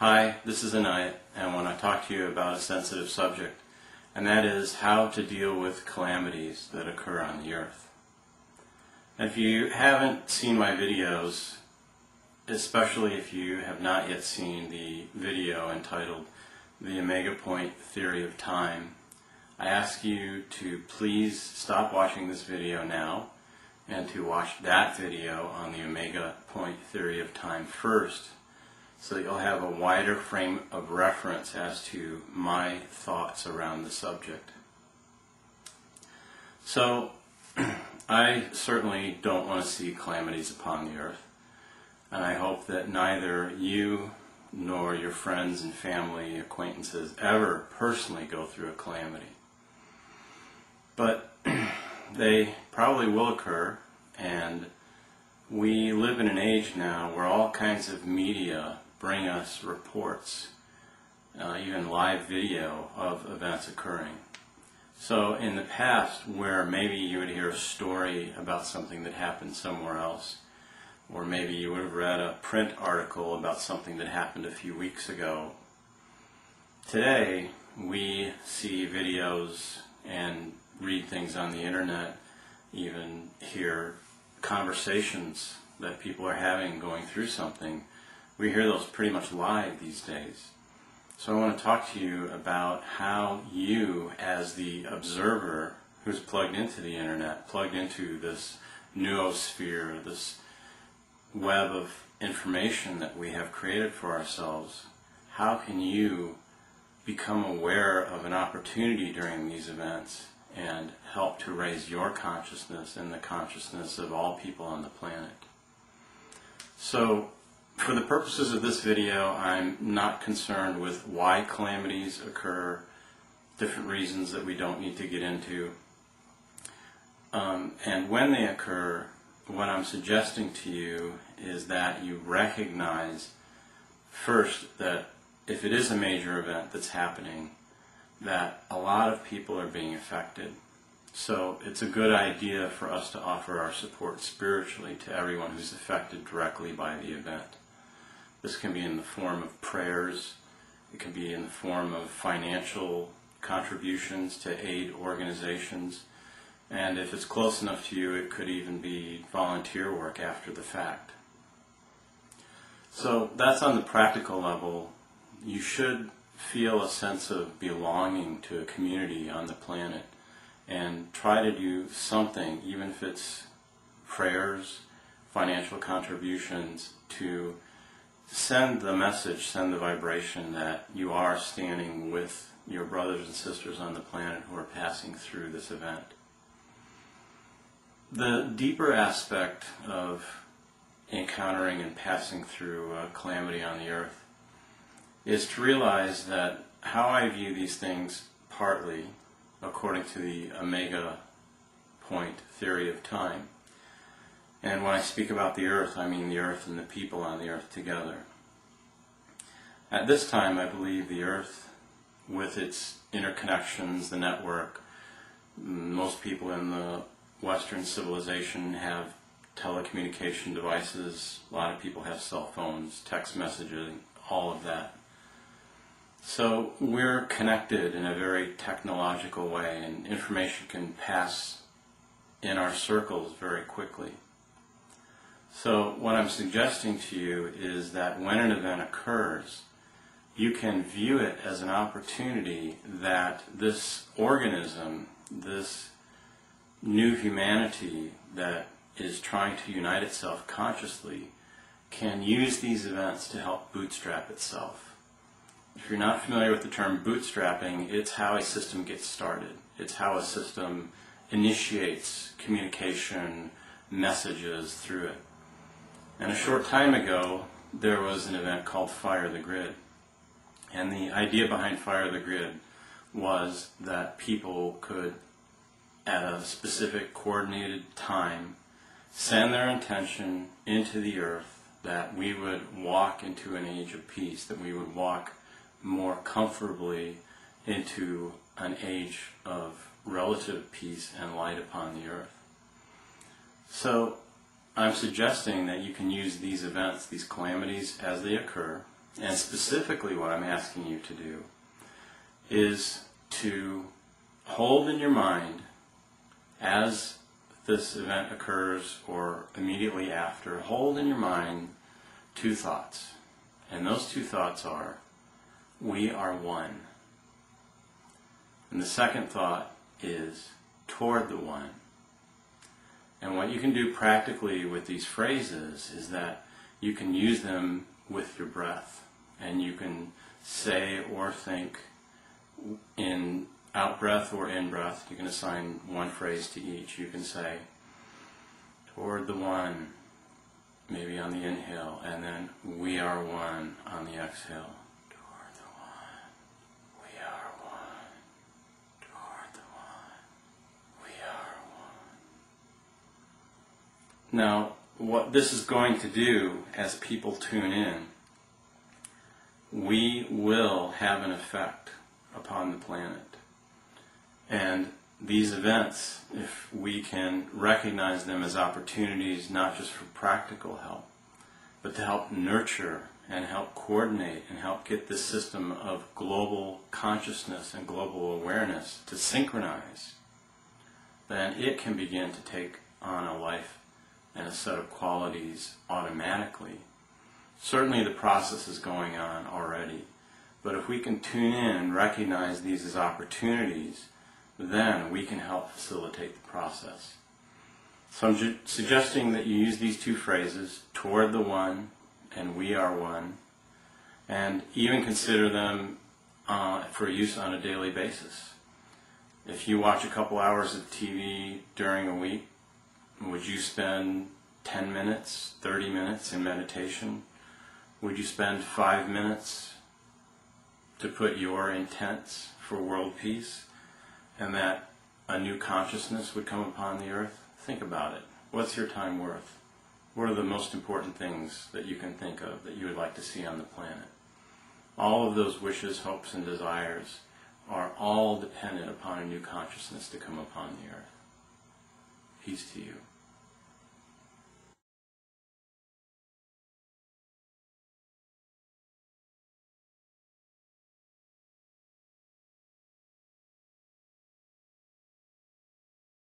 Hi, this is Anayat, and I want to talk to you about a sensitive subject, and that is how to deal with calamities that occur on the earth. If you haven't seen my videos, especially if you have not yet seen the video entitled The Omega Point Theory of Time, I ask you to please stop watching this video now and to watch that video on the Omega Point Theory of Time first, so that you'll have a wider frame of reference as to my thoughts around the subject. So, I certainly don't want to see calamities upon the earth, and I hope that neither you nor your friends and family, acquaintances ever personally go through a calamity. But they probably will occur, and we live in an age now where all kinds of media bring us reports, even live video of events occurring. So in the past, where maybe you would hear a story about something that happened somewhere else, or maybe you would have read a print article about something that happened a few weeks ago, today we see videos and read things on the internet, even hear conversations that people are having going through something. We hear those pretty much live these days. So I want to talk to you about how you, as the observer who's plugged into the internet, plugged into this noosphere, this web of information that we have created for ourselves, how can you become aware of an opportunity during these events and help to raise your consciousness and the consciousness of all people on the planet? So, for the purposes of this video, I'm not concerned with why calamities occur, different reasons that we don't need to get into. And when they occur, what I'm suggesting to you is that you recognize first that if it is a major event that's happening, that a lot of people are being affected. So it's a good idea for us to offer our support spiritually to everyone who's affected directly by the event. This can be in the form of prayers, it can be in the form of financial contributions to aid organizations, and if it's close enough to you, it could even be volunteer work after the fact. So that's on the practical level. You should feel a sense of belonging to a community on the planet and try to do something, even if it's prayers, financial contributions, to send the message, send the vibration that you are standing with your brothers and sisters on the planet who are passing through this event. The deeper aspect of encountering and passing through a calamity on the earth is to realize that how I view these things, partly according to the Omega Point Theory of Time. And when I speak about the earth, I mean the earth and the people on the earth together. At this time, I believe the earth, with its interconnections, the network, most people in the Western civilization have telecommunication devices, a lot of people have cell phones, text messaging, all of that. So we're connected in a very technological way, and information can pass in our circles very quickly. So what I'm suggesting to you is that when an event occurs, you can view it as an opportunity that this organism, this new humanity that is trying to unite itself consciously, can use these events to help bootstrap itself. If you're not familiar with the term bootstrapping, it's how a system gets started. It's how a system initiates communication, messages through it. And a short time ago, there was an event called Fire the Grid. And the idea behind Fire the Grid was that people could, at a specific coordinated time, send their intention into the earth that we would walk into an age of peace, that we would walk more comfortably into an age of relative peace and light upon the earth. So I'm suggesting that you can use these events, these calamities as they occur, And specifically what I'm asking you to do is to hold in your mind, as this event occurs or immediately after, hold in your mind two thoughts. And those two thoughts are, we are one. And the second thought is, toward the one. And what you can do practically with these phrases is that you can use them with your breath. And you can say or think in out breath or in breath. You can assign one phrase to each. You can say, toward the one, maybe on the inhale, and then we are one on the exhale. Toward the one, we are one. Toward the one, we are one. Now, what this is going to do as people tune in, we will have an effect upon the planet. And these events, if we can recognize them as opportunities not just for practical help, but to help nurture and help coordinate and help get this system of global consciousness and global awareness to synchronize, then it can begin to take on a life and a set of qualities automatically. Certainly the process is going on already, but if we can tune in and recognize these as opportunities, then we can help facilitate the process. So I'm suggesting that you use these two phrases, toward the one and we are one, and even consider them for use on a daily basis. If you watch a couple hours of TV during a week, would you spend 10 minutes, 30 minutes in meditation? Would you spend 5 minutes to put your intents for world peace and that a new consciousness would come upon the earth? Think about it. What's your time worth? What are the most important things that you can think of that you would like to see on the planet? All of those wishes, hopes, and desires are all dependent upon a new consciousness to come upon the earth. Peace to you.